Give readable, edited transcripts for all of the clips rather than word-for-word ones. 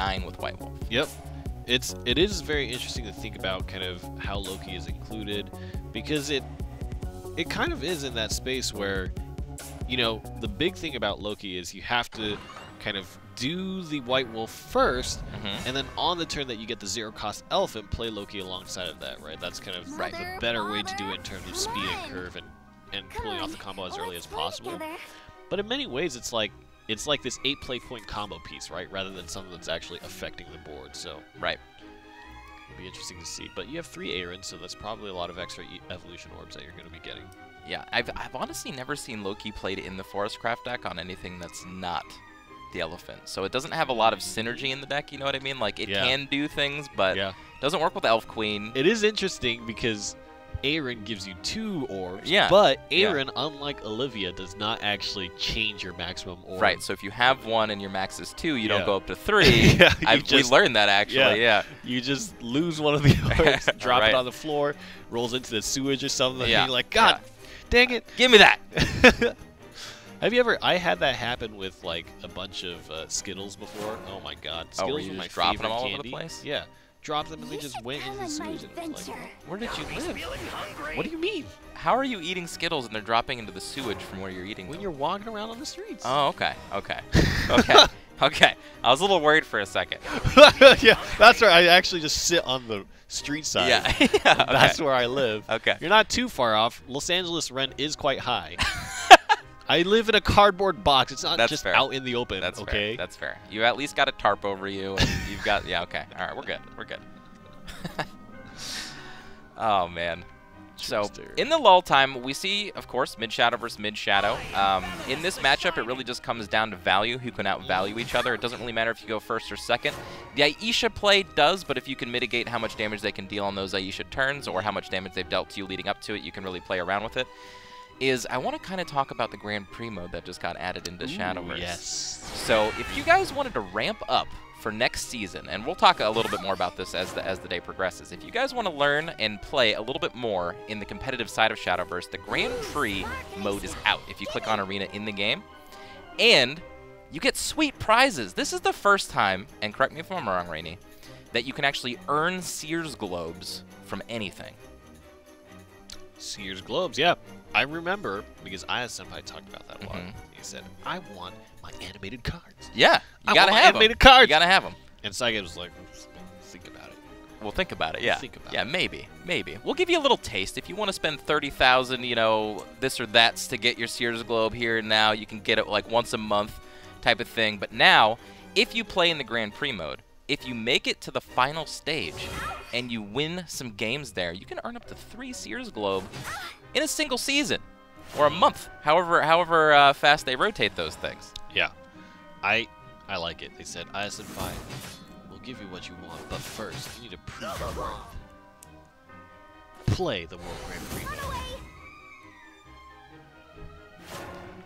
9 with White Wolf. Yep. It is very interesting to think about kind of how Loki is included, because it kind of is in that space where, you know, the big thing about Loki is you have to kind of do the White Wolf first, and then on the turn that you get the zero-cost Elephant, play Loki alongside of that, right? That's kind of the better way to do it in terms of speed and curve and pulling off the combo as early as possible. But in many ways, it's like this 8 play point combo piece, right? Rather than something that's actually affecting the board. So right, it'll be interesting to see. But you have 3 Aaron, so that's probably a lot of extra evolution orbs that you're going to be getting. Yeah, I've honestly never seen Loki played in the Forest Craft deck on anything that's not the Elephant. So it doesn't have a lot of synergy in the deck, you know what I mean? Like, it can do things, but doesn't work with Elf Queen. It is interesting because Aaron gives you 2 orbs, yeah, but Aaron, unlike Olivia, does not actually change your maximum orb. Right, so if you have 1 and your max is 2, you don't go up to 3. We learned that, actually, You just lose one of the orbs, drop it on the floor, rolls into the sewage or something, and you're like, God, dang it. Give me that. Have you ever? I had that happen with like a bunch of Skittles before. Oh my God, Skittles were my favorite them all candy. over the place? Yeah, dropped them and they just went into the sewage. And like, where did you live? What do you mean? How are you eating Skittles and they're dropping into the sewage from where you're eating when them? you're walking around on the streets. Oh, okay. Okay. I was a little worried for a second. Yeah, that's where I actually just sit on the street side. Yeah. That's where I live. Okay. You're not too far off. Los Angeles rent is quite high. I live in a cardboard box. It's not just out in the open. That's okay. Fair. That's fair. You at least got a tarp over you, and you've got okay. All right, we're good. We're good. Oh man. So in the lull time, we see, of course, mid shadow versus mid shadow. In this matchup, it really just comes down to value, who can outvalue each other. It doesn't really matter if you go first or second. The Aisha play does, but if you can mitigate how much damage they can deal on those Aisha turns or how much damage they've dealt to you leading up to it, you can really play around with it. I want to kind of talk about the Grand Prix mode that just got added into Shadowverse. Yes. So if you guys wanted to ramp up for next season, and we'll talk a little bit more about this as the day progresses. If you guys want to learn and play a little bit more in the competitive side of Shadowverse, the Grand Prix mode is out if you click on Arena in the game. And you get sweet prizes. This is the first time, and correct me if I'm wrong, Rainey, that you can actually earn Sears Globes from anything. Sears Globes, yeah. I remember, because Aya Senpai talked about that a lot. He said, I want my animated cards. Yeah, you gotta have animated cards. You gotta have them. And Saige was like, think about it. We'll think about it, yeah. Think about it. Maybe. We'll give you a little taste. If you want to spend 30,000, you know, this or that's to get your Sears Globe here and now, you can get it like once a month type of thing. But now, if you play in the Grand Prix mode, if you make it to the final stage and you win some games there, you can earn up to 3 Sears Globe in a single season or a month, however fast they rotate those things. Yeah, I like it. They said, Aya Senpai, we'll give you what you want, but first you need to prove your worth. Play the World Grand Prix mode.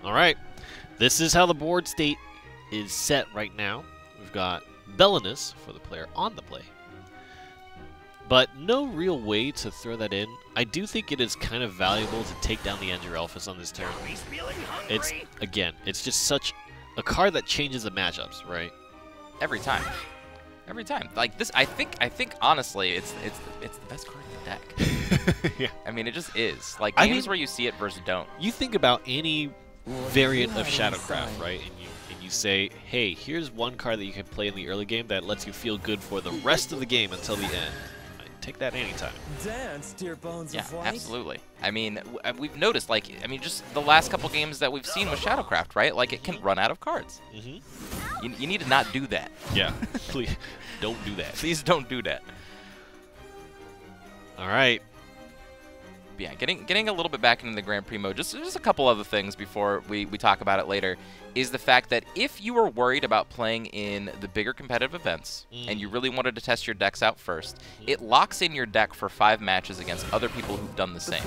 All right, this is how the board state is set right now. We've got Belinus for the player on the play, but no real way to throw that in. I do think it is kind of valuable to take down the Angelelphus on this turn. It's just such a card that changes the matchups, right? Every time. Like this, I think honestly, it's the best card in the deck. Yeah. I mean, it just is. Like games where you see it versus don't. You think about any variant of Shadowcraft, right? And you say, hey, here's one card that you can play in the early game that lets you feel good for the rest of the game until the end. Take that anytime. Dance, dear bones of white. Absolutely. I mean, we've noticed, like, just the last couple games that we've seen with Shadowcraft, right? Like, it can run out of cards. You need to not do that. Yeah, please don't do that. Please don't do that. All right. But yeah, getting a little bit back into the Grand Prix mode, just a couple other things before we talk about it later, is the fact that if you were worried about playing in the bigger competitive events and you really wanted to test your decks out first, it locks in your deck for 5 matches against other people who've done the same.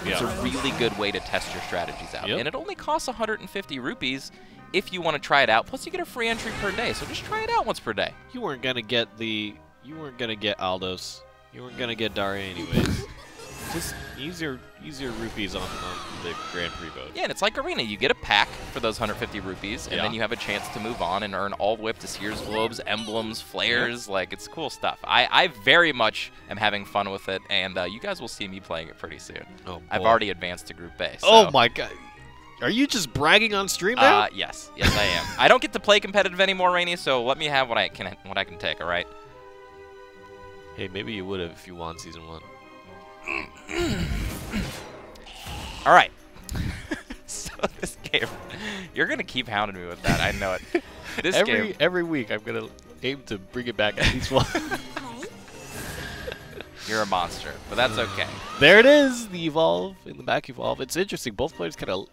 It's a really good way to test your strategies out. And it only costs 150 rupees if you want to try it out, plus you get a free entry per day, so just try it out once per day. You weren't gonna get Aldos. You weren't gonna get Daria anyways. Just use your rupees on the Grand Prix boat. Yeah, and it's like Arena. You get a pack for those 150 rupees, and then you have a chance to move on and earn all the way up to Sears globes, emblems, flares. Like, it's cool stuff. I very much am having fun with it, and you guys will see me playing it pretty soon. Oh, I've already advanced to Group A. So. Oh my god. Are you just bragging on stream now? Yes. Yes, I am. I don't get to play competitive anymore, Rainy, so let me have what I can take, all right? Hey, maybe you would have if you won Season 1. All right. So this game, you're going to keep hounding me with that. I know it. This game. Every week, I'm going to aim to bring it back at least once. You're a monster, but that's okay. There it is, the evolve in the back evolve. It's interesting. Both players kind of,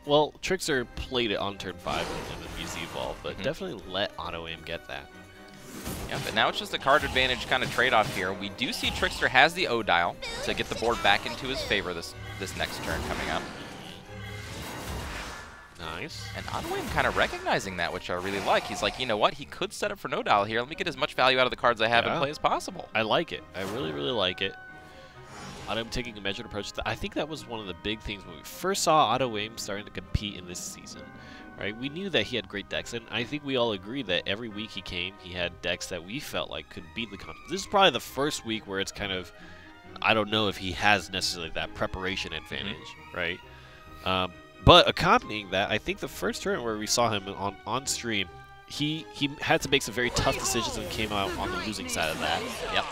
well, Trickster played it on turn 5 and then used the evolve, but definitely let AUTOAIM get that. Yeah, but now it's just a card advantage kind of trade-off here. We do see Trickster has the O dial to get the board back into his favor this next turn coming up. Nice. And AUTOAIM kind of recognizing that, which I really like. He's like, you know what? He could set up for no dial here. Let me get as much value out of the cards I have in play as possible. I like it. I really, really like it. AUTOAIM taking a measured approach. I think that was one of the big things when we first saw AUTOAIM starting to compete in this season. Right? We knew that he had great decks, and I think we all agreed that every week he came, he had decks that we felt like could beat the competition. This is probably the first week where it's kind of, I don't know if he has necessarily that preparation advantage, right? But accompanying that, I think the first turn where we saw him on stream, he had to make some very tough decisions and came out on the losing side of that. Yep.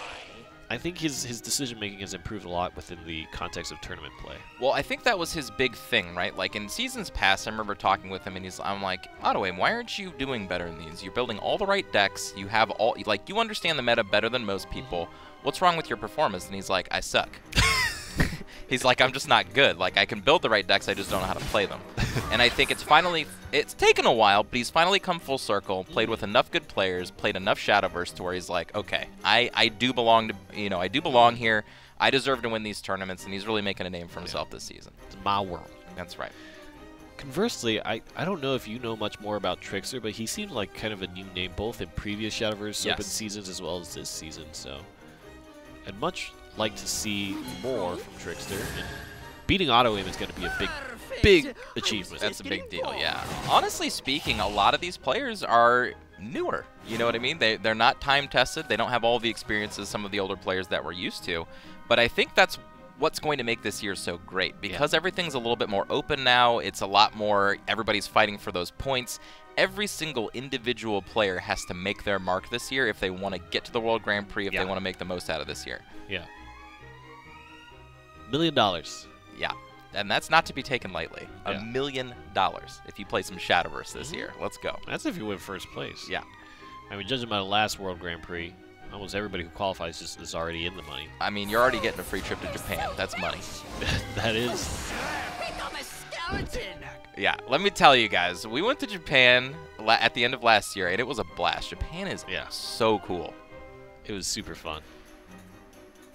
I think his decision-making has improved a lot within the context of tournament play. Well, I think that was his big thing, right? Like, in seasons past, I remember talking with him, and I'm like, AUTOAIM, why aren't you doing better in these? You're building all the right decks. You have all, like, you understand the meta better than most people. What's wrong with your performance? And he's like, I suck. He's like, I'm just not good. Like, I can build the right decks, I just don't know how to play them. And I think it's taken a while, but he's finally come full circle, played with enough good players, played enough Shadowverse to where he's like, okay, I do belong to, I do belong here. I deserve to win these tournaments, and he's really making a name for himself this season. It's my world. That's right. Conversely, I don't know if you know much more about Trickster, but he seemed like kind of a new name, both in previous Shadowverse Open seasons as well as this season. So, I'd much like to see more from Trickster. And beating AUTOAIM is going to be a big achievement. That's a big deal, yeah. Honestly speaking, a lot of these players are newer. You know what I mean? They're not time-tested. They don't have all the experiences some of the older players that we're used to. But I think that's what's going to make this year so great. Because everything's a little bit more open now. It's a lot more, everybody's fighting for those points. Every single individual player has to make their mark this year if they want to get to the World Grand Prix, if they want to make the most out of this year. Yeah. $1 million. Yeah. And that's not to be taken lightly. $1 million if you play some Shadowverse this year. Let's go. That's if you win first place. Yeah. I mean, judging by the last World Grand Prix, almost everybody who qualifies is already in the money. I mean, you're already getting a free trip to Japan. That's money. That is. Become a skeleton. Yeah, let me tell you guys, we went to Japan at the end of last year, and it was a blast. Japan is so cool. It was super fun.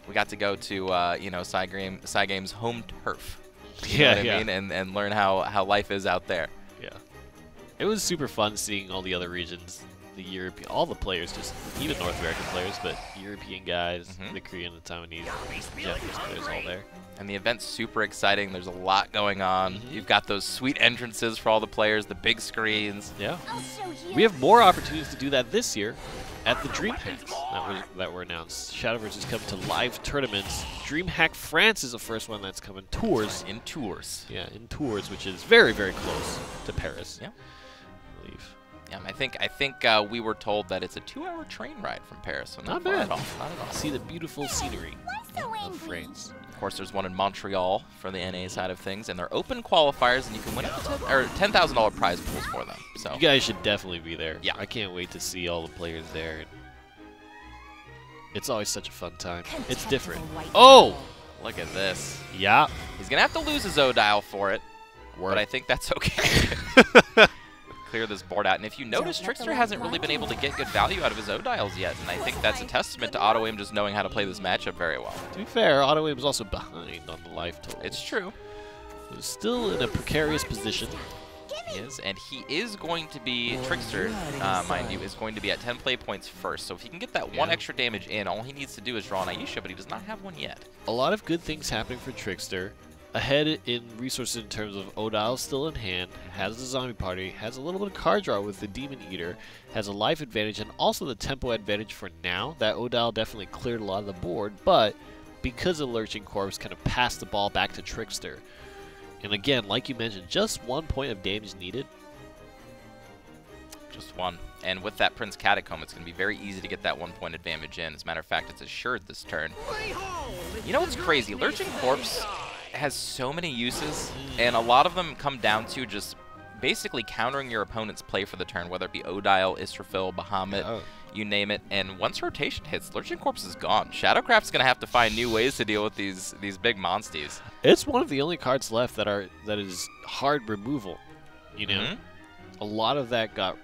We got to go to, Cygame's home turf. You know what I mean? And learn how life is out there. Yeah. It was super fun seeing all the other regions, all the players, just even North American players, but European guys, the Korean, the Taiwanese, Japanese players all there. And the event's super exciting. There's a lot going on. You've got those sweet entrances for all the players, the big screens. Yeah. We have more opportunities to do that this year at the DreamHacks that were announced. Shadowverse is coming to live tournaments. DreamHack France is the first one that's coming. Tours. In Tours. Yeah, in Tours, which is very, very close to Paris. Yeah. I believe. Yeah, I think we were told that it's a 2-hour train ride from Paris, so not bad at all. Not at all. See the beautiful scenery of France. Of course, there's one in Montreal for the NA side of things, and they're open qualifiers, and you can win up to $10,000 prize pools for them. So you guys should definitely be there. Yeah, I can't wait to see all the players there. It's always such a fun time. It's different. Oh, look at this. Yeah, he's gonna have to lose his O dial for it, but I think that's okay. Clear this board out, and if you notice, Trickster hasn't really been able to get good value out of his O-dials yet, and I think that's a testament to AUTOAIM just knowing how to play this matchup very well. To be fair, AUTOAIM is also behind on the life total. It's true. He's still in a precarious position. He is, and he is going to be, Trickster, mind you, is going to be at 10 play points first. So if he can get that one extra damage in, all he needs to do is draw an Aisha, but he does not have one yet. A lot of good things happening for Trickster. Ahead in resources in terms of Odile still in hand, has the zombie party, has a little bit of card draw with the Demon Eater, has a life advantage, and also the tempo advantage for now. That Odile definitely cleared a lot of the board, but because of Lurching Corpse, kind of passed the ball back to Trickster. And again, like you mentioned, just 1 point of damage needed. Just one. And with that Prince Catacomb, it's going to be very easy to get that 1 point advantage in. As a matter of fact, it's assured this turn. You know what's crazy? Lurching Corpse has so many uses, and a lot of them come down to just basically countering your opponent's play for the turn, whether it be Odile, Israfil, Bahamut, you name it. And once rotation hits, Lurching Corpse is gone. Shadowcraft's going to have to find new ways to deal with these big monsties. It's one of the only cards left that is hard removal. You know, a lot of that got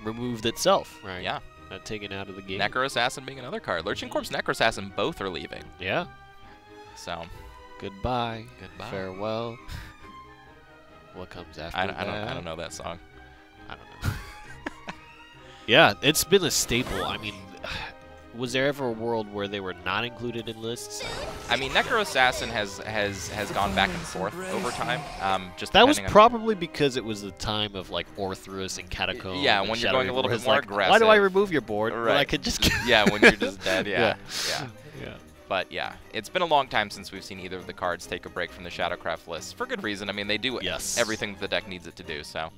removed itself, right? Yeah, not taken out of the game. Necro Assassin being another card. Lurching Corpse, Necro Assassin, both are leaving. Yeah. So. Goodbye. Goodbye. Farewell. What comes after I that? don't know that song. I don't know. Yeah, it's been a staple. I mean, was there ever a world where they were not included in lists? I mean, Necro Assassin has gone back and forth over time. Just that was probably because it was the time of like Orthrus and Catacomb. Yeah, and when you're going a little bit more like, aggressive. Why do I remove your board? Right. When I could just. Yeah, when you're just dead. Yeah. Yeah. But yeah, it's been a long time since we've seen either of the cards take a break from the Shadowcraft list for good reason. I mean, they do everything that the deck needs it to do. So.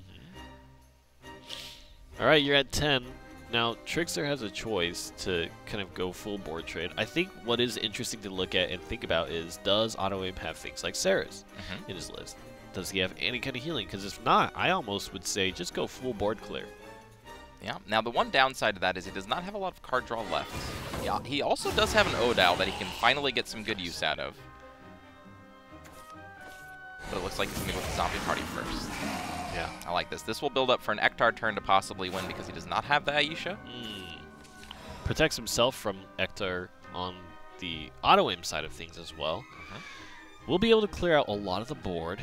All right, you're at 10. Now, Trickster has a choice to kind of go full board trade. I think what is interesting to look at and think about is, does AUTOAIM have things like Ceres in his list? Does he have any kind of healing? Because if not, I almost would say just go full board clear. Yeah. Now, the one downside to that is he does not have a lot of card draw left. Yeah, he also does have an Odile that he can finally get some good use out of. But it looks like he's going to go with the Zombie Party first. Yeah. I like this. This will build up for an Ektar turn to possibly win because he does not have the Aisha. Protects himself from Ektar on the AUTOAIM side of things as well. We'll be able to clear out a lot of the board,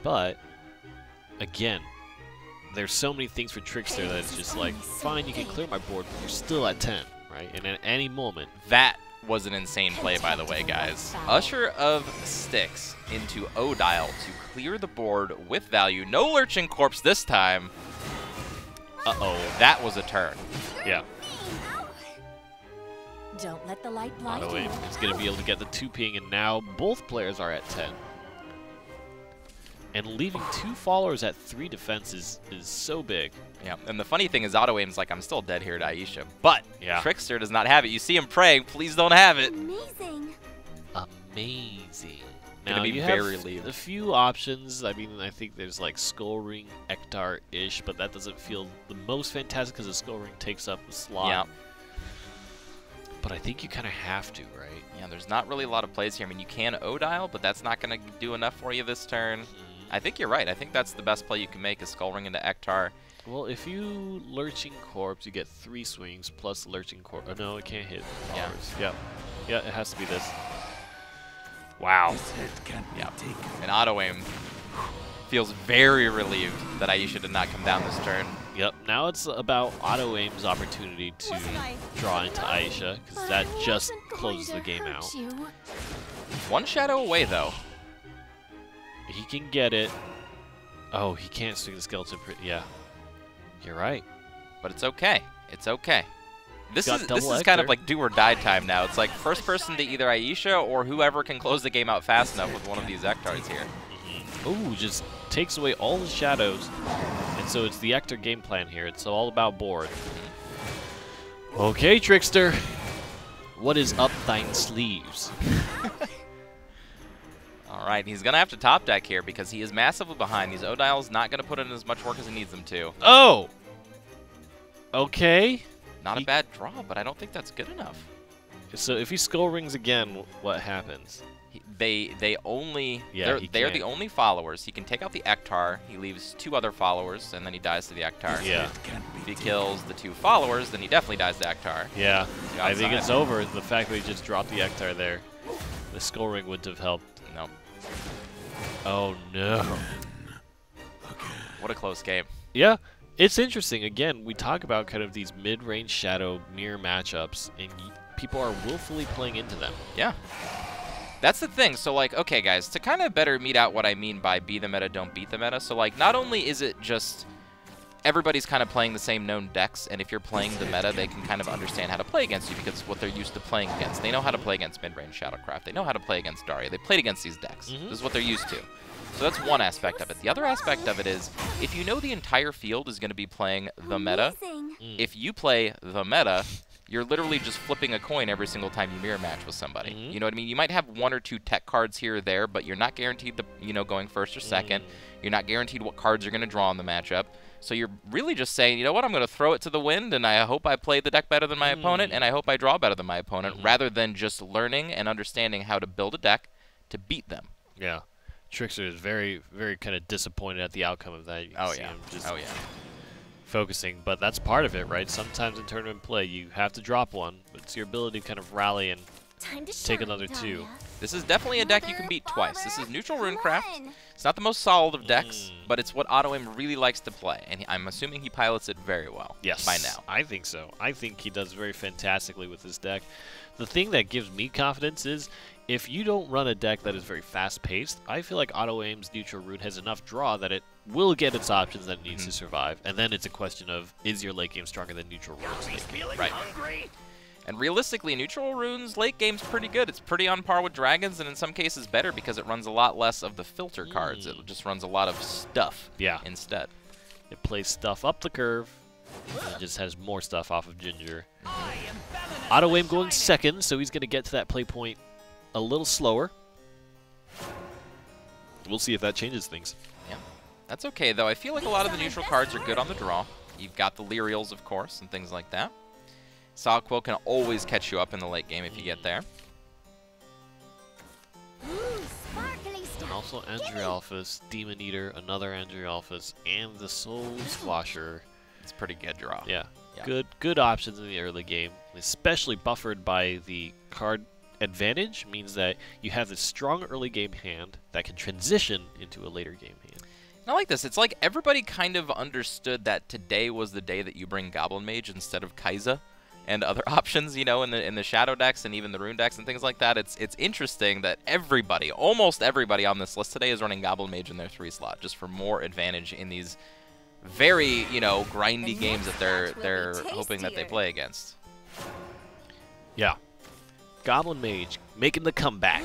but again, there's so many things for Trickster that it's just like, fine, you can clear my board, but you're still at 10, right? And at any moment. That was an insane play, by the way, guys. Usher of Styx into Odile to clear the board with value. No Lurching Corpse this time. Uh-oh, that was a turn. Yeah. Don't let the light blind you. AUTOAIM is going to be able to get the 2-ping, and now both players are at 10. And leaving 2 followers at 3 defense is so big. Yeah, and the funny thing is AUTOAIM's like, I'm still dead here to Aisha. But Trickster does not have it. You see him praying, please don't have it. Amazing. Amazing. Now, be you very have leave. a few options. I mean, I think there's like Skull Ring, Ektar-ish, but that doesn't feel the most fantastic because the Skull Ring takes up the slot. Yeah. But I think you kind of have to, right? Yeah, there's not really a lot of plays here. I mean, you can Odile, but that's not going to do enough for you this turn. I think you're right. I think that's the best play you can make is Skull Ring into Ektar. Well, if you Lurching Corpse, you get 3 swings plus Lurching Corpse. Oh, no, it can't hit. Yeah. Yeah, it has to be this. Wow. Yeah. And AUTOAIM feels very relieved that Aisha did not come down this turn. Yep. Now it's about AUTOAIM's opportunity to draw into Aisha, because that just closes the game out. One shadow away, though. He can get it. Oh, he can't swing the skeleton. Yeah. You're right. But it's okay. It's okay. This is Ektar. kind of like do or die time now. It's like first person to either Aisha or whoever can close the game out fast enough with one of these Ektars here. Ooh, just takes away all the shadows. And so it's the Ektar game plan here. It's all about board. Okay, Trickster. What is up thine sleeves? All right, he's going to have to top deck here because he is massively behind. These Odile's not going to put in as much work as he needs them to. Oh! Okay. Not a bad draw, but I don't think that's good enough. So if he Skull Rings again, what happens? They only they're the only followers. He can take out the Ektar. He leaves 2 other followers, and then he dies to the Ektar. Yeah. If he kills the 2 followers, then he definitely dies to Ektar. Yeah. I think it's over. The fact that he just dropped the Ektar there, the Skull Ring wouldn't have helped. Nope. Oh no. What a close game. Yeah. It's interesting. Again, we talk about kind of these mid-range shadow mirror matchups, and people are willfully playing into them. Yeah. That's the thing. So, like, okay, guys, to kind of better meet out what I mean by be the meta, don't beat the meta. So, like, not only is it just everybody's kind of playing the same known decks, and if you're playing the meta, they can kind of understand how to play against you because it's what they're used to playing against. They know how to play against mid-range Shadowcraft. They know how to play against Daria. They played against these decks. This is what they're used to. So that's one aspect of it. The other aspect of it is, if you know the entire field is going to be playing the meta, if you play the meta, you're literally just flipping a coin every single time you mirror match with somebody. You know what I mean? You might have 1 or 2 tech cards here or there, but you're not guaranteed the, you know, going first or second. You're not guaranteed what cards you're going to draw in the matchup. So you're really just saying, you know what, I'm going to throw it to the wind, and I hope I play the deck better than my opponent, and I hope I draw better than my opponent, rather than just learning and understanding how to build a deck to beat them. Yeah. TRICKSTER is very, very kind of disappointed at the outcome of that. You can see him just focusing, but that's part of it, right? Sometimes in tournament play, you have to drop one, but it's your ability to kind of rally and take another 2. This is definitely a deck you can beat twice. This is neutral Runecraft. It's not the most solid of decks, but it's what AUTOAIM really likes to play, and I'm assuming he pilots it very well by now. I think so. I think he does very fantastically with this deck. The thing that gives me confidence is, if you don't run a deck that is very fast-paced, I feel like AUTOAIM's neutral Rune has enough draw that it will get its options that it needs to survive, and then it's a question of, is your late game stronger than neutral Rune's late game? Right. And realistically, neutral Rune's late game's pretty good. It's pretty on par with Dragons, and in some cases better because it runs a lot less of the filter cards. It just runs a lot of stuff instead. It plays stuff up the curve, and it just has more stuff off of Ginger. AUTOAIM going second, so he's going to get to that play point a little slower. We'll see if that changes things. Yeah, that's okay, though. I feel like a lot of the neutral cards are good on the draw. You've got the Lyrials, of course, and things like that. Solid Quill can always catch you up in the late game if you get there. And also Andrialphus, Demon Eater, another Andrialphus, and the Soul Squasher. It's a pretty good draw. Yeah. Good options in the early game, especially buffered by the card advantage, means that you have this strong early game hand that can transition into a later game hand. And I like this. It's like everybody kind of understood that today was the day that you bring Goblin Mage instead of Kai'Sa and other options, you know, in the Shadow decks and even the Rune decks and things like that. It's interesting that everybody, almost everybody on this list today is running Goblin Mage in their 3 slot just for more advantage in these very, you know, grindy games that they're hoping that they play against. Yeah. Goblin Mage making the comeback.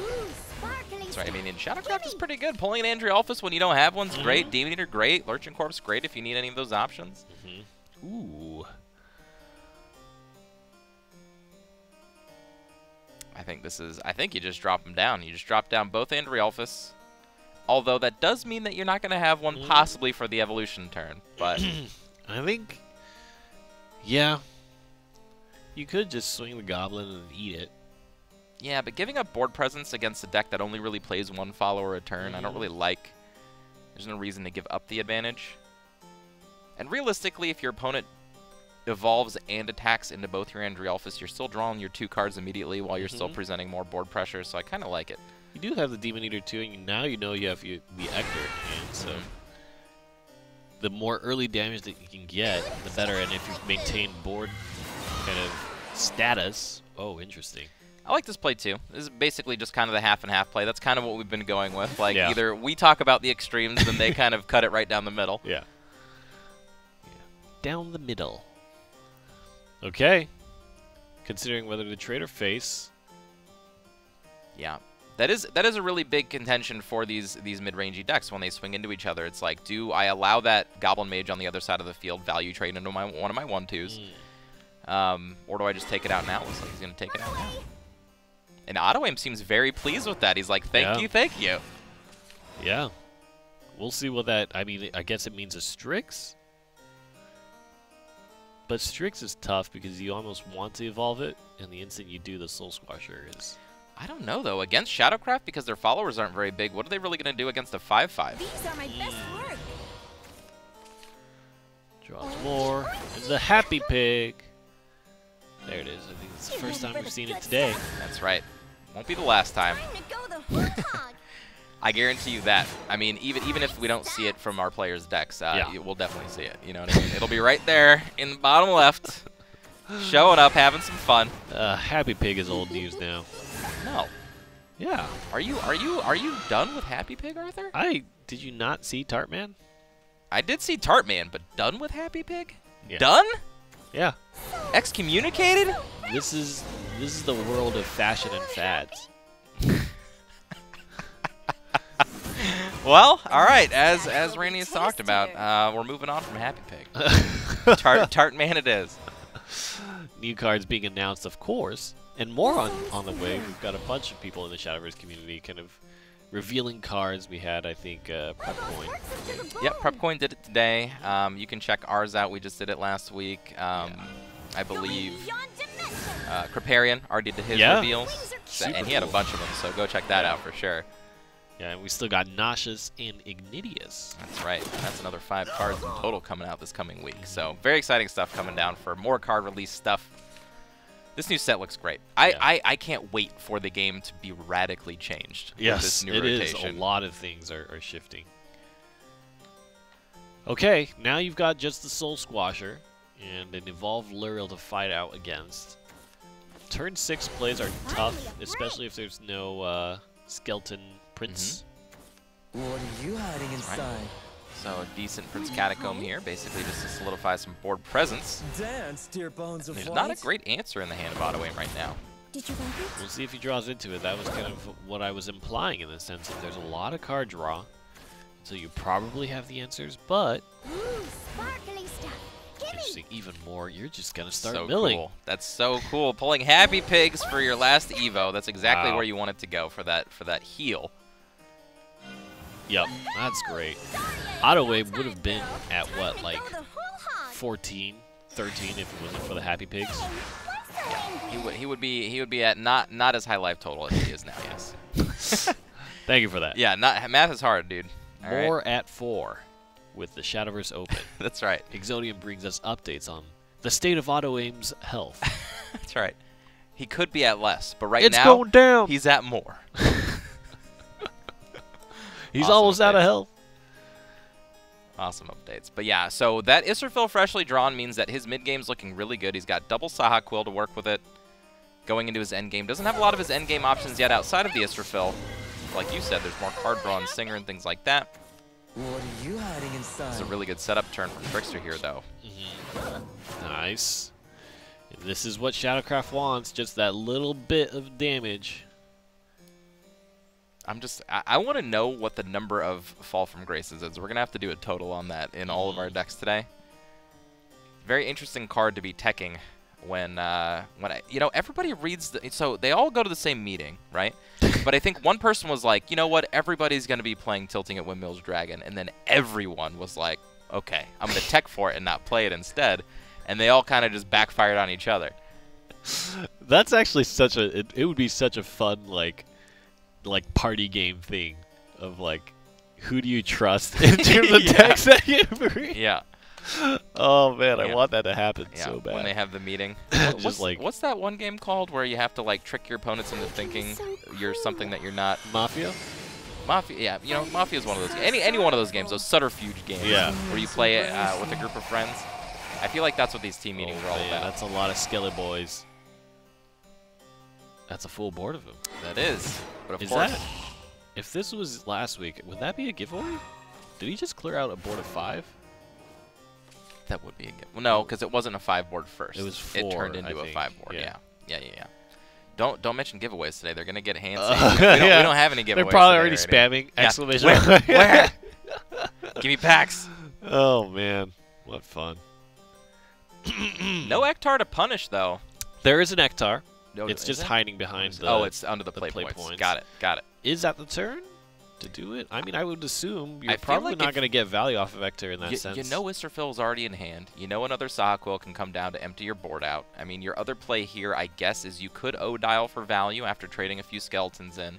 That's right. I mean, in Shadowcraft is pretty good. Pulling an Andrialphus when you don't have one's great. Demon Eater, great. Lurching Corpse, great if you need any of those options. Ooh. I think you just drop them down. You just drop down both Andrialphus. Although that does mean that you're not going to have one possibly for the evolution turn. But I think, yeah, you could just swing the Goblin and eat it. Yeah, but giving up board presence against a deck that only really plays 1 follower a turn, I don't really like. There's no reason to give up the advantage. And realistically, if your opponent evolves and attacks into both your Andrialphus, you're still drawing your 2 cards immediately while you're still presenting more board pressure, so I kind of like it. You do have the Demon Eater too, and now you know you have the Ector in hand, so the more early damage that you can get, the better, and if you maintain board kind of status, interesting. I like this play too. This is basically just kind of the half and half play. That's kind of what we've been going with. Like either we talk about the extremes, then they kind of cut it right down the middle. Yeah. Down the middle. Okay. Considering whether to trade or face. Yeah. That is a really big contention for these mid-rangey decks when they swing into each other. It's like, do I allow that Goblin Mage on the other side of the field value trade into one of my 1/2s? Or do I just take it out now? Looks like he's going to take it out now. And AUTOAIM seems very pleased with that. He's like, thank you. Yeah. We'll see what that... I mean, I guess it means a Strix? But Strix is tough because you almost want to evolve it, and the instant you do, the Soul Squasher is... I don't know, though. Against Shadowcraft, because their followers aren't very big, what are they really going to do against a 5/5? These are my best work. Draws more. And the Happy Pig. There it is. I think it's the first time we've seen it today. That's right. Won't be the last time. I guarantee you that. I mean, even if we don't see it from our players' decks, we'll definitely see it. You know what I mean? It'll be right there in the bottom left, showing up, having some fun. Happy Pig is old news now. No. Yeah. Are you done with Happy Pig, Arthur? Did you not see Tartman? I did see Tartman, but done with Happy Pig? Yeah. Done? Yeah. Excommunicated? This is the world of fashion and fads. Well, all right. As Rainey has talked about, we're moving on from Happy Pig. Tart Man it is. New cards being announced, of course, and more on the way. We've got a bunch of people in the Shadowverse community kind of revealing cards. We had, I think, PrepCoin. Yep, PrepCoin did it today. You can check ours out. We just did it last week. I believe Kriparian already did his reveals, and he had a bunch of them, so go check that out for sure. Yeah, and we still got Nauseous and Ignidius. That's right. That's another 5 cards in total coming out this coming week. So very exciting stuff coming down for more card release stuff. This new set looks great. I can't wait for the game to be radically changed. Yes, with this new it rotation. is. A lot of things are shifting. Okay, now you've got just the Soul Squasher and an evolved Luriel to fight out against. Turn 6 plays are tough, especially if there's no Skeleton Prince. What are you hiding inside? Right. So a decent Prince Catacomb here, basically just to solidify some board presence. Dance, dear bones of There's white. not a great answer in the hand of AUTOAIM right now. Did you want it? We'll see if he draws into it. That was kind of what I was implying in the sense that there's a lot of card draw, so you probably have the answers, but Ooh, sparkly stuff. interesting, even more, you're just going to start So milling. cool. That's so cool. Pulling Happy Pigs for your last Evo. That's exactly where you want it to go for that heal. Yep, that's great. AUTOAIM would have been at what, like 14, 13 if it wasn't for the Happy Pigs. Yeah, he would be at not as high life total as he is now. Yes. Thank you for that. Yeah, math is hard, dude. All More right. at 4 with the Shadowverse Open. That's right. Exodium brings us updates on the state of AUTOAIM's health. That's right. He could be at less, but right It's now going down. he's at more. He's Awesome almost out of updates. health. Awesome updates. But yeah, so that Israfil freshly drawn means that his mid game's looking really good. He's got double Saha Quill to work with it going into his end game. Doesn't have a lot of his end game options yet outside of the Israfil. Like you said, there's more card draw and Singer and things like that. What are you hiding inside? It's a really good setup turn from TRICKSTER here, though. Nice. And this is what Shadowcraft wants, just that little bit of damage. I want to know what the number of Fall from Graces is. We're going to have to do a total on that in all of our decks today. Very interesting card to be teching when everybody reads so they all go to the same meeting, right? But I think one person was like, you know what, everybody's going to be playing Tilting at Windmills Dragon, and then everyone was like, okay, I'm going to tech for it and not play it instead, and they all kind of just backfired on each other. That's actually such a it would be such a fun like party game thing of like who do you trust in terms of decks that you bring. Yeah. Oh man, Yeah. I want that to happen Yeah, so bad. when they have the meeting. Just what's that one game called where you have to like trick your opponents into thinking you're something that you're not? Mafia? Mafia, yeah, you know, Mafia is one of those. Any one of those games, those subterfuge games, Yeah. where you play it with a group of friends. I feel like that's what these team meetings are all man, about. that's a lot of Skelly boys. That's a full board of them. That is, but of Is course, that, if this was last week, would that be a giveaway? Did he just clear out a board of 5? that would be a good. Well, no, because it wasn't a 5-board first. It was It 4, turned into I a think. 5-board. Yeah. Yeah. Don't mention giveaways today. They're gonna get handsy. Yeah. We don't have any giveaways. They're probably today already already. spamming! Yeah. Exclamation Where? mark. Where? Give me packs. Oh man, what fun! No Ektar to punish though. There is an Ektar. No, It's is just it? hiding behind the. Oh, it's under the the play, play points. points. Got it. Is that the turn to do it? I mean, I would assume I you're feel probably like not if- going to get value off of Ektar in that sense. You know Israfil's already in hand. You know another Saha Quill can come down to empty your board out. I mean, your other play here, I guess, is you could O-Dial for value after trading a few skeletons in.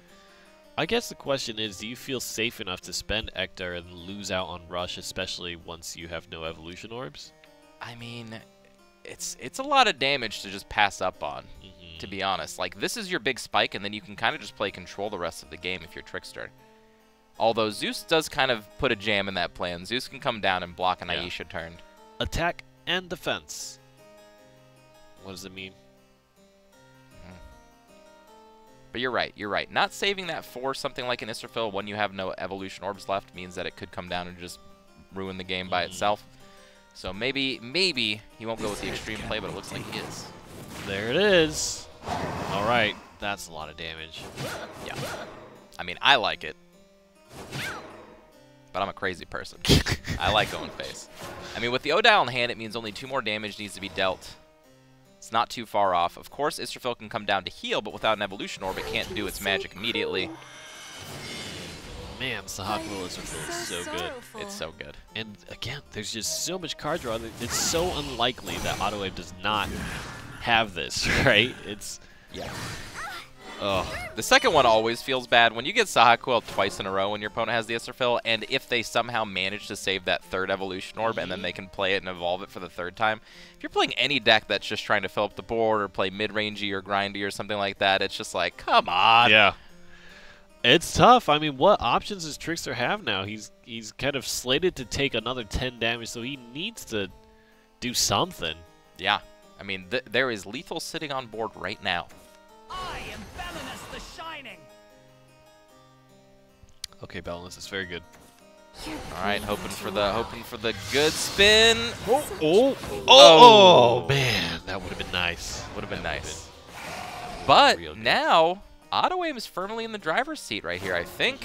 I guess the question is, do you feel safe enough to spend Ektar and lose out on Rush, especially once you have no evolution orbs? I mean, it's a lot of damage to just pass up on, Mm-hmm. to be honest. Like, this is your big spike, and then you can kind of just play control the rest of the game if you're TRICKSTER. Although Zeus does kind of put a jam in that plan. Zeus can come down and block an Aisha turn. Attack and defense. What does it mean? But you're right. You're right. Not saving that for something like an Israfil when you have no evolution orbs left means that it could come down and just ruin the game by itself. So maybe he won't go with the extreme play, but it looks like he is. There it is. All right. That's a lot of damage. Yeah. I mean, I like it. But I'm a crazy person. I like going face. I mean, with the O-Dial in hand, it means only 2 more damage needs to be dealt. It's not too far off. Of course, Israfil can come down to heal, but without an evolution orb, it can't do its magic immediately. Man, Sahakul Israfil is so good. It's so good. And again, there's just so much card draw. It's so unlikely that AUTOAIM does not have this, right? It's... Yeah. Oh. The second one always feels bad. When you get Sahakul twice in a row when your opponent has the Israfil, and if they somehow manage to save that 3rd evolution orb and then they can play it and evolve it for the 3rd time, if you're playing any deck that's just trying to fill up the board or play mid-rangey or grindy or something like that, it's just like, come on. Yeah. It's tough. I mean, what options does Trickster have now? He's kind of slated to take another 10 damage, so he needs to do something. Yeah. I mean, there is lethal sitting on board right now. I am Belenus the Shining. Okay, Belenus, it's very good. All right, hoping for the good spin. Oh, man, that would have been nice. Would have been nice. But real good. now AUTOAIM is firmly in the driver's seat right here, I think.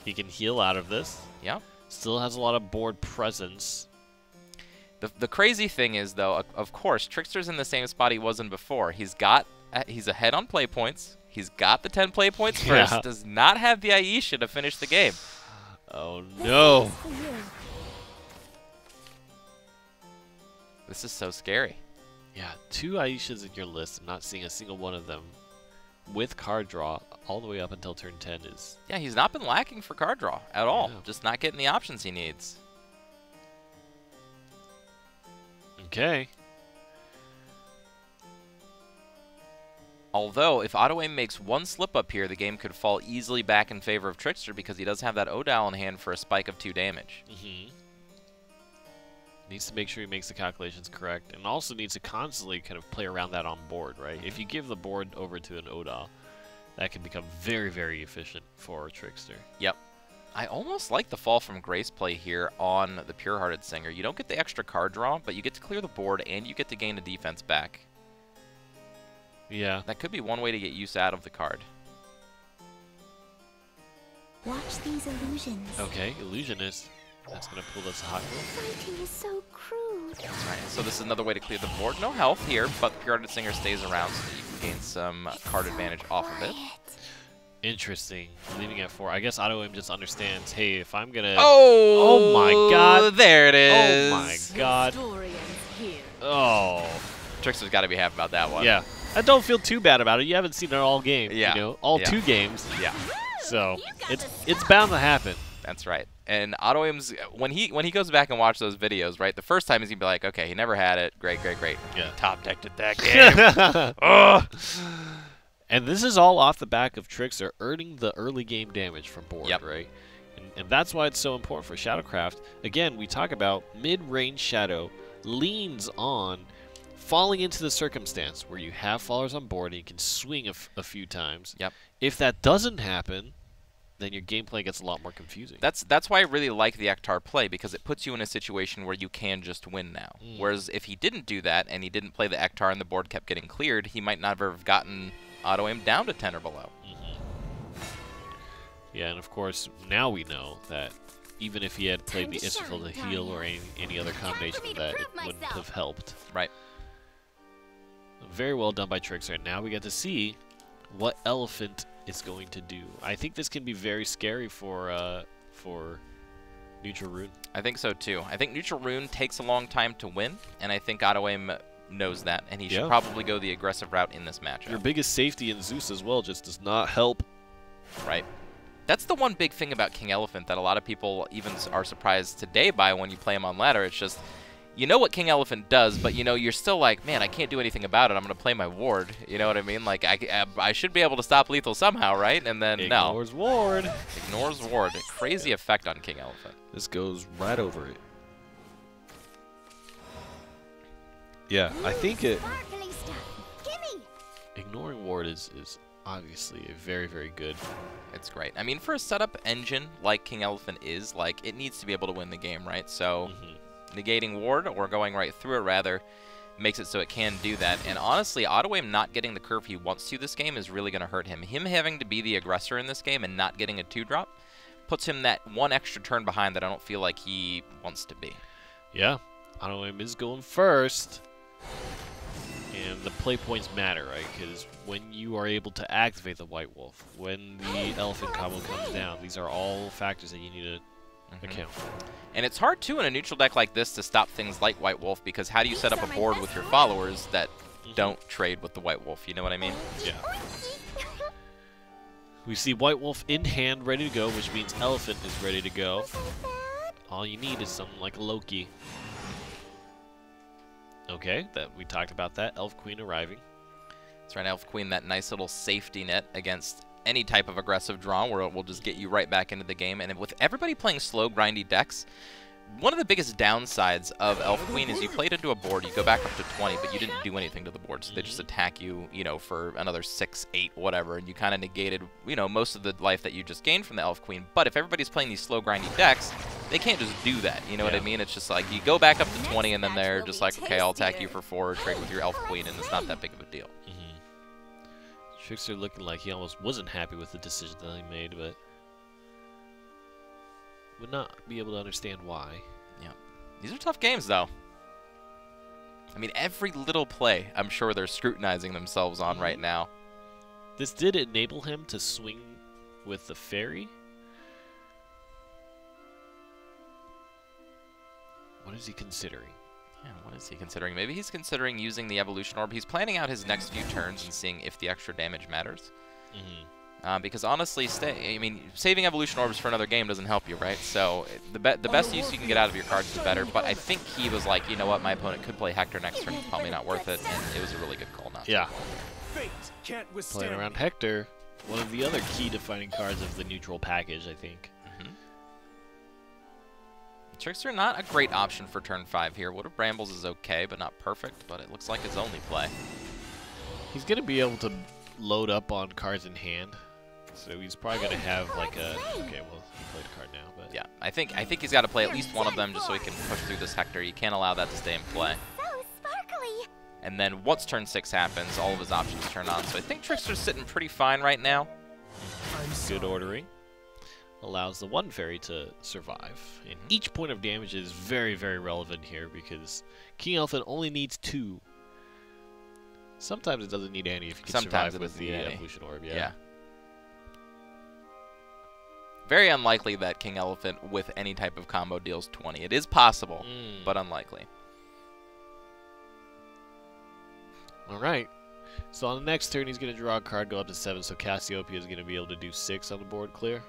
He can heal out of this. Yeah. Still has a lot of board presence. The crazy thing is, though, of course, Trickster's in the same spot he was in before. He's ahead on play points. He's got the 10 play points first. Yeah. Does not have the Aisha to finish the game. Oh, no. This is so scary. Yeah, 2 Aishas in your list. I'm not seeing a single one of them with card draw all the way up until turn 10 is... Yeah, he's not been lacking for card draw at all. Yeah. Just not getting the options he needs. Okay. Although, if AUTOAIM makes one slip up here, the game could fall easily back in favor of Trickster because he does have that O-Dial in hand for a spike of 2 damage. Needs to make sure he makes the calculations correct, and also needs to constantly kind of play around that on board, right? If you give the board over to an O-Dial, that can become very, very efficient for Trickster. Yep. I almost like the Fall from Grace play here on the Pure-Hearted Singer. You don't get the extra card draw, but you get to clear the board, and you get to gain the defense back. Yeah. That could be one way to get use out of the card. Watch these illusions. Okay, Illusionist. That's going to pull this hot. Fighting is so crude. That's right. So this is another way to clear the board. No health here, but the Pure-Hearted Singer stays around so that you can gain some card advantage off of it. Interesting. Leaving at 4. I guess AUTOAIM just understands, hey, if I'm going to... Oh! Oh my god. There it is! Oh my god. Story ends here. Oh. Trickster's got to be happy about that one. Yeah. I don't feel too bad about it. You haven't seen it all game. Yeah. You know, all Yeah. 2 games. Yeah. So, it's bound to happen. That's right. And AUTOAIM's when he goes back and watches those videos, right? The first time he's gonna be like, okay, he never had it. Great. Yeah. Top decked at that game. Ugh. And this is all off the back of Trickster earning the early game damage from board, Yep. right? And that's why it's so important for Shadowcraft. Again, we talk about mid-range Shadow leans on falling into the circumstance where you have followers on board and you can swing a few times. Yep. If that doesn't happen, then your gameplay gets a lot more confusing. That's why I really like the Ektar play, because it puts you in a situation where you can just win now. Whereas if he didn't do that and he didn't play the Ektar and the board kept getting cleared, he might never have gotten AUTOAIM down to 10 or below. Yeah, and of course, now we know that even if he had played the Israfil to heal or any other combination of that, it wouldn't have helped. Right. Very well done by Trickster. Now we get to see what Elephant is going to do. I think this can be very scary for Neutral Rune. I think so too. I think Neutral Rune takes a long time to win, and I think AUTOAIM knows that, and he should probably go the aggressive route in this matchup. Your biggest safety in Zeus as well just does not help. Right. That's the one big thing about King Elephant that a lot of people even are surprised today by when you play him on ladder. It's just you know what King Elephant does, but you know you're still like, man, I can't do anything about it. I'm gonna play my ward. You know what I mean? Like I should be able to stop lethal somehow, right? And then Ignores ward. Ignores ward. Crazy effect on King Elephant. This goes right over it. Yeah, I think it. Sparkly stuff. Gimme! Ignoring ward is obviously a very, very good. It's great. I mean, for a setup engine like King Elephant is, like, it needs to be able to win the game, right? So negating ward, or going right through it rather, makes it so it can do that. And honestly, AUTOAIM not getting the curve he wants to this game is really going to hurt him. Him having to be the aggressor in this game and not getting a 2-drop puts him that one extra turn behind that I don't feel like he wants to be. Yeah, AUTOAIM is going first. And the play points matter, right? Because when you are able to activate the White Wolf, when the Elephant combo comes down, these are all factors that you need to account for. And it's hard, too, in a neutral deck like this to stop things like White Wolf, because how do you set up a board with your followers that don't trade with the White Wolf? You know what I mean? Yeah. We see White Wolf in hand, ready to go, which means Elephant is ready to go. All you need is something like a Loki. Okay, we talked about that. Elf Queen arriving. That's right, Elf Queen, that nice little safety net against any type of aggressive draw where it will just get you right back into the game. And with everybody playing slow, grindy decks, one of the biggest downsides of Elf Queen is you played into a board, you go back up to 20, but you didn't do anything to the board, so they just attack you, you know, for another 6, 8, whatever, and you kind of negated, you know, most of the life that you just gained from the Elf Queen. But if everybody's playing these slow, grindy decks, they can't just do that, you know what I mean? It's just like, you go back up to 20, and then they're just like, okay, I'll attack you for 4, trade with your Elf Queen, and it's not that big of a deal. TRICKSTER looking like he almost wasn't happy with the decision that he made, but would not be able to understand why. Yeah. These are tough games, though. I mean, every little play, I'm sure they're scrutinizing themselves on right now. This did enable him to swing with the fairy. What is he considering? Yeah, what is he considering? Maybe he's considering using the Evolution Orb. He's planning out his next few turns and seeing if the extra damage matters. Because honestly, saving Evolution Orbs for another game doesn't help you, right? So the best use you can get out of your cards is better. But I think he was like, you know what, my opponent could play Hector next turn. It's probably not worth it, and it was a really good call not to. Yeah. Fate can't withstand Playing around Hector, one of the other key defining cards of the neutral package, I think. TRICKSTER not a great option for turn 5 here. Wood of Brambles is okay, but not perfect, but it looks like his only play. He's going to be able to load up on cards in hand, so he's probably going to have like a... Okay, well, he played a card now, but... Yeah, I think he's got to play at least one of them just so he can push through this Hector. You can't allow that to stay in play. So sparkly. And then once turn 6 happens, all of his options turn on. So I think TRICKSTER's sitting pretty fine right now. Good ordering. Allows the one fairy to survive. And each point of damage is very, very relevant here because King Elephant only needs 2. Sometimes it doesn't need any if you can survive with the Evolution Orb. Yeah. Very unlikely that King Elephant with any type of combo deals 20. It is possible, but unlikely. All right. So on the next turn, he's going to draw a card, go up to 7, so Cassiopeia is going to be able to do 6 on the board clear.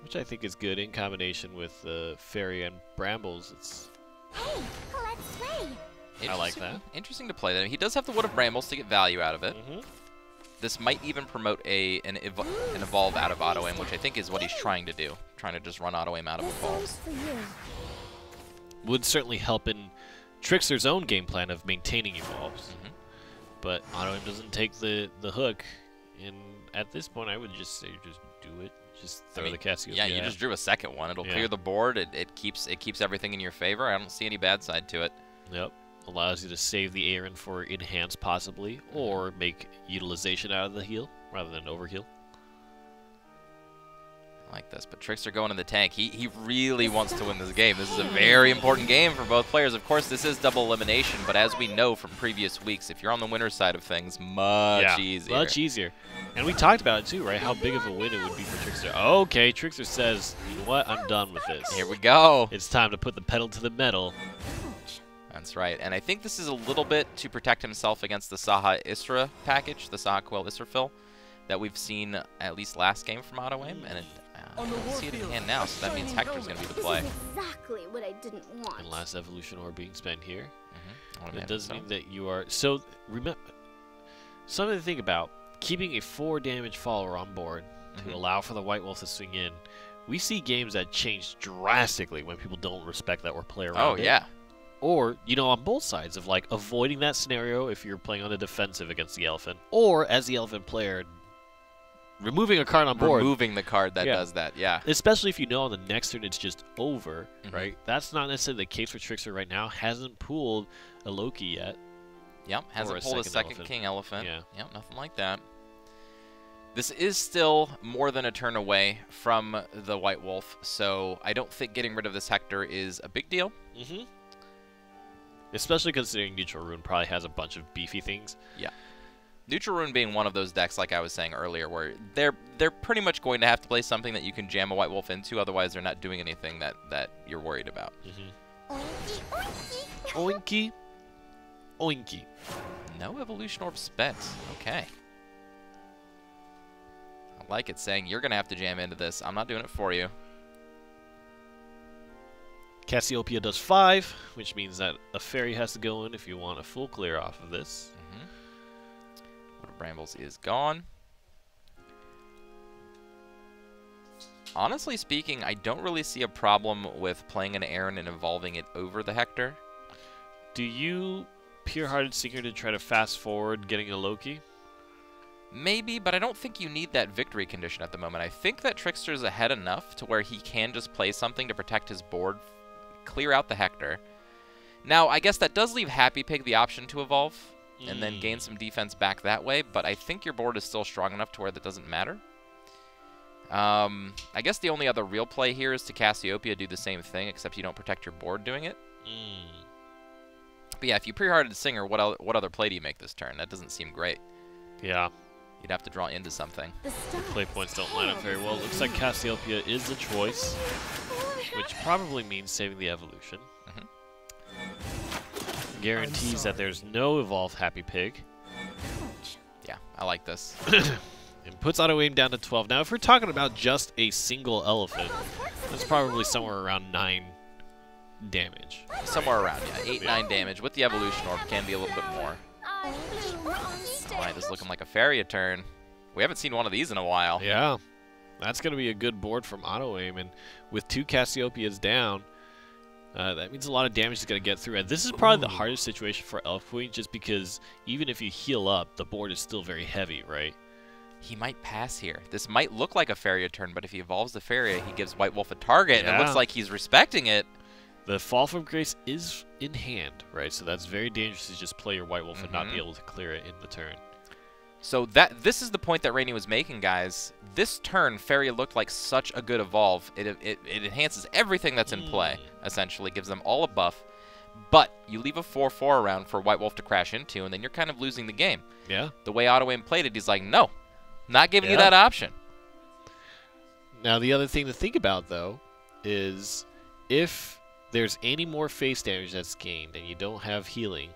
Which I think is good in combination with Fairy and Brambles. It's Hey, let's play. I like that. Interesting to play. He does have the Wood of Brambles to get value out of it. This might even promote an Evolve out of AUTOAIM, which I think is what he's trying to do. Trying to just run AUTOAIM out of Evolves. Would certainly help in TRICKSTER's own game plan of maintaining Evolves. But AUTOAIM doesn't take the hook. And at this point, I would just say just do it. Just throw the Cassiopeia. Yeah, you just drew a second one. It'll clear the board. It keeps everything in your favor. I don't see any bad side to it. Yep. Allows you to save the Aaron for enhance possibly, or make utilization out of the heal rather than overheal. I like this, but TRICKSTER going in the tank. He really wants to win this game. This is a very important game for both players. Of course, this is double elimination, but as we know from previous weeks, if you're on the winner's side of things, much easier. Much easier. And we talked about it too, right? How big of a win it would be for TRICKSTER. Okay, TRICKSTER says, you know what? I'm done with this. Here we go. It's time to put the pedal to the metal. That's right. And I think this is a little bit to protect himself against the Saha Isra package, the Saha Quill Isra fill, that we've seen at least last game from AUTOAIM. And On the I see it in warfield, hand now, a so that means shining Hector's going to be the This play. is exactly what I didn't want. And last evolution orb being spent here. Mm-hmm. That does mean that you are... So, remember... Something to think about. Keeping a 4 damage follower on board to allow for the White Wolf to swing in. We see games that change drastically when people don't respect that or play around it. Oh, yeah. Or, you know, on both sides of, like, avoiding that scenario if you're playing on the defensive against the Elephant. Or, as the Elephant player, removing a card on board. Removing the card that does that, yeah. Especially if you know on the next turn it's just over, right? That's not necessarily the case for Trickster right now. Hasn't pulled a Loki yet. Yep, hasn't pulled a second King Elephant. Yeah. Yep, nothing like that. This is still more than a turn away from the White Wolf, so I don't think getting rid of this Hector is a big deal. Especially considering Neutral Rune probably has a bunch of beefy things. Yeah. Neutral Rune being one of those decks, like I was saying earlier, where they're pretty much going to have to play something that you can jam a White Wolf into, otherwise they're not doing anything that you're worried about. Oinky, oinky. Oinky. Oinky. No Evolution Orb spent. Okay. I like it, saying you're going to have to jam into this. I'm not doing it for you. Cassiopeia does 5, which means that a fairy has to go in if you want a full clear off of this. Wood of Brambles is gone. Honestly speaking, I don't really see a problem with playing an Aaron and evolving it over the Hector. Do you Pure-Hearted Seeker to try to fast forward getting a Loki? Maybe, but I don't think you need that victory condition at the moment. I think that Trickster's ahead enough to where he can just play something to protect his board, clear out the Hector. Now, I guess that does leave Happy Pig the option to evolve and then gain some defense back that way, but I think your board is still strong enough to where that doesn't matter. I guess the only other real play here is to Cassiopeia do the same thing, except you don't protect your board doing it. But yeah, if you Pure-Hearted Singer, what other play do you make this turn? That doesn't seem great. Yeah. You'd have to draw into something. The Play points don't line up very well. Looks like Cassiopeia is the choice, which probably means saving the evolution. Guarantees that there's no evolved Happy Pig. Yeah, I like this. And puts AUTOAIM down to 12. Now, if we're talking about just a single elephant, that's probably somewhere around 9 damage. Somewhere around, yeah. 8, 9 damage. With the Evolution Orb, can be a little bit more. Alright, this is looking like a Faria turn. We haven't seen one of these in a while. Yeah. That's going to be a good board from AUTOAIM. And with 2 Cassiopeias down, that means a lot of damage is going to get through. And this is probably the hardest situation for Elf Queen, just because even if you heal up, the board is still very heavy, right? He might pass here. This might look like a Faria turn, but if he evolves the Faria, he gives White Wolf a target, and it looks like he's respecting it. The Fall from Grace is in hand, right? So that's very dangerous to just play your White Wolf and not be able to clear it in the turn. So this is the point that Rainey was making, guys. This turn, Faria looked like such a good evolve. It enhances everything that's in play, essentially. Gives them all a buff. But you leave a 4/4 around for White Wolf to crash into, and then you're kind of losing the game. Yeah. The way AUTOAIM played it, he's like, no, not giving you that option. Now, the other thing to think about, though, is if there's any more face damage that's gained and you don't have healing,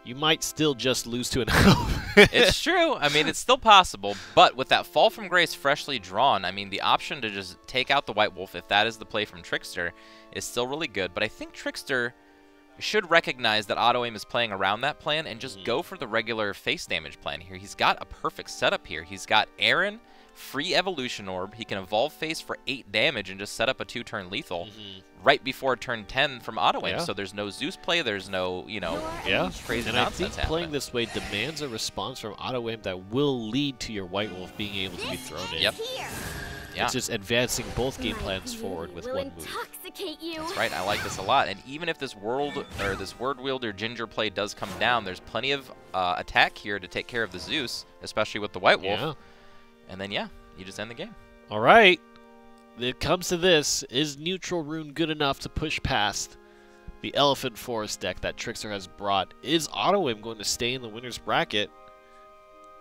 you might still just lose to an elf. It's true. I mean, it's still possible. But with that Fall from Grace freshly drawn, I mean, the option to just take out the White Wolf, if that is the play from Trickster, is still really good. But I think Trickster should recognize that AUTOAIM is playing around that plan and just go for the regular face damage plan here. He's got a perfect setup here. He's got Aaron, free Evolution Orb. He can evolve face for 8 damage and just set up a 2-turn lethal right before turn 10 from AUTOAIM. So there's no Zeus play. There's no, you know, crazy and I nonsense think playing this way demands a response from AUTOAIM that will lead to your White Wolf being able to be thrown in. Yep. Yeah. It's just advancing both game plans forward with one move. That's right. I like this a lot. And even if this Word Wielder Ginger play does come down, there's plenty of attack here to take care of the Zeus, especially with the White Wolf. Yeah. And then, yeah, you just end the game. All right. It comes to this. Is Neutral Rune good enough to push past the Elephant Forest deck that Trickster has brought? Is AUTOAIM going to stay in the winner's bracket?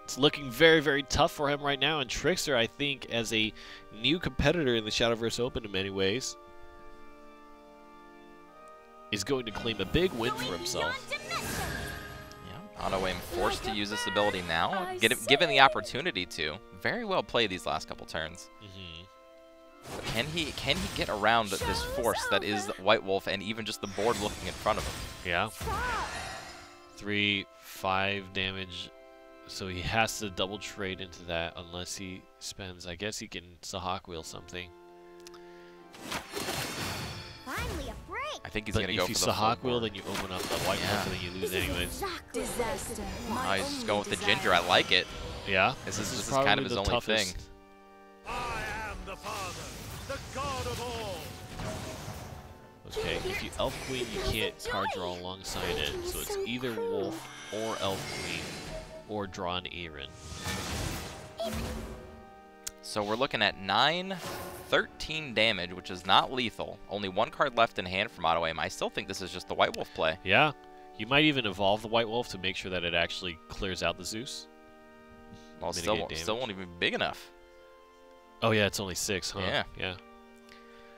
It's looking very, very tough for him right now. And Trickster, I think, as a new competitor in the Shadowverse Open in many ways, is going to claim a big win for himself. AUTOAIM forced to use this ability now, given the opportunity to. Very well played these last couple turns. Can he get around this force that is White Wolf and even just the board looking in front of him? Yeah. 3, 5 damage. So he has to double trade into that unless he spends. I guess he can Sahak wheel something. Finally a break. I think he's going to go for the If you Sahak wheel, then you open up the White Wolf and then you lose anyways. Disaster. Oh, he's just going with the Ginger. I like it. Yeah. This is probably kind of his the only toughest. thing. I am the Father, the God of all. Okay, if you Elf Queen, you can't card draw alongside it. So it's either Wolf or Elf Queen or draw an Eren. So we're looking at 9, 13 damage, which is not lethal. Only 1 card left in hand from AUTOAIM. I still think this is just the White Wolf play. Yeah. You might even evolve the White Wolf to make sure that it actually clears out the Zeus. Well, still won't even be big enough. Oh yeah, it's only 6, huh? Yeah. Yeah.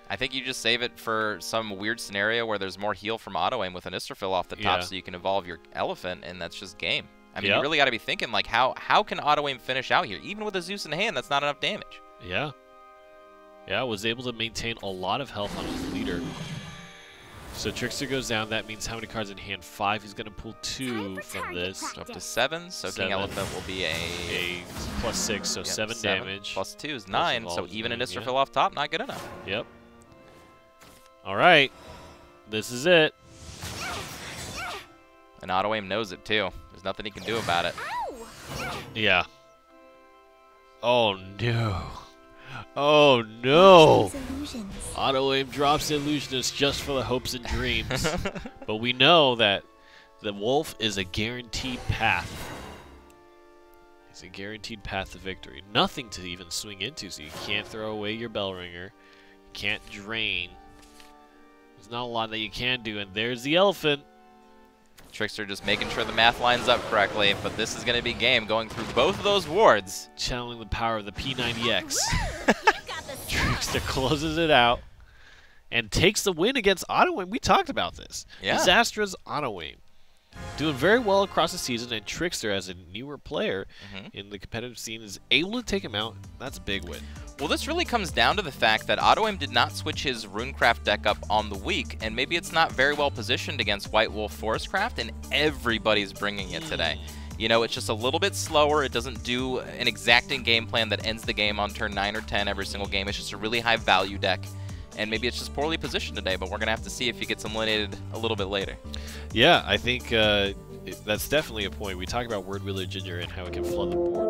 I think you just save it for some weird scenario where there's more heal from AUTOAIM with an Isterfill off the top so you can evolve your Elephant, and that's just game. I mean, you really got to be thinking, like, how can AUTOAIM finish out here? Even with a Zeus in hand, that's not enough damage. Yeah. Yeah, was able to maintain a lot of health on his leader. So Trickster goes down. That means how many cards in hand? 5. He's going to pull 2 from this. So up to 7. So 7. King Elephant will be a +6, so 7 damage. Plus 2 is 9. So even an yeah. Isterfill off top, not good enough. Yep. All right. This is it. And AUTOAIM knows it, too. There's nothing he can do about it. Yeah. Oh, no. Oh, no. AUTOAIM drops the Illusionist just for the hopes and dreams. But we know that the Wolf is a guaranteed path. It's a guaranteed path to victory. Nothing to even swing into, so you can't throw away your Bell Ringer. You can't drain. There's not a lot that you can do, and there's the Elephant. Trickster just making sure the math lines up correctly, but this is going to be game going through both of those wards. Channeling the power of the P90X. Trickster closes it out and takes the win against AUTOAIM. We talked about this. Yeah. Disastra's AUTOAIM. Doing very well across the season, and Trickster, as a newer player in the competitive scene, is able to take him out. That's a big win. Well, this really comes down to the fact that AUTOAIM did not switch his Runecraft deck up on the week, and maybe it's not very well positioned against White Wolf Forestcraft, and everybody's bringing it today. You know, it's just a little bit slower. It doesn't do an exacting game plan that ends the game on turn 9 or 10 every single game. It's just a really high value deck, and maybe it's just poorly positioned today, but we're going to have to see if he gets eliminated a little bit later. Yeah, I think that's definitely a point. We talk about Word Wheeler Ginger and how it can flood the board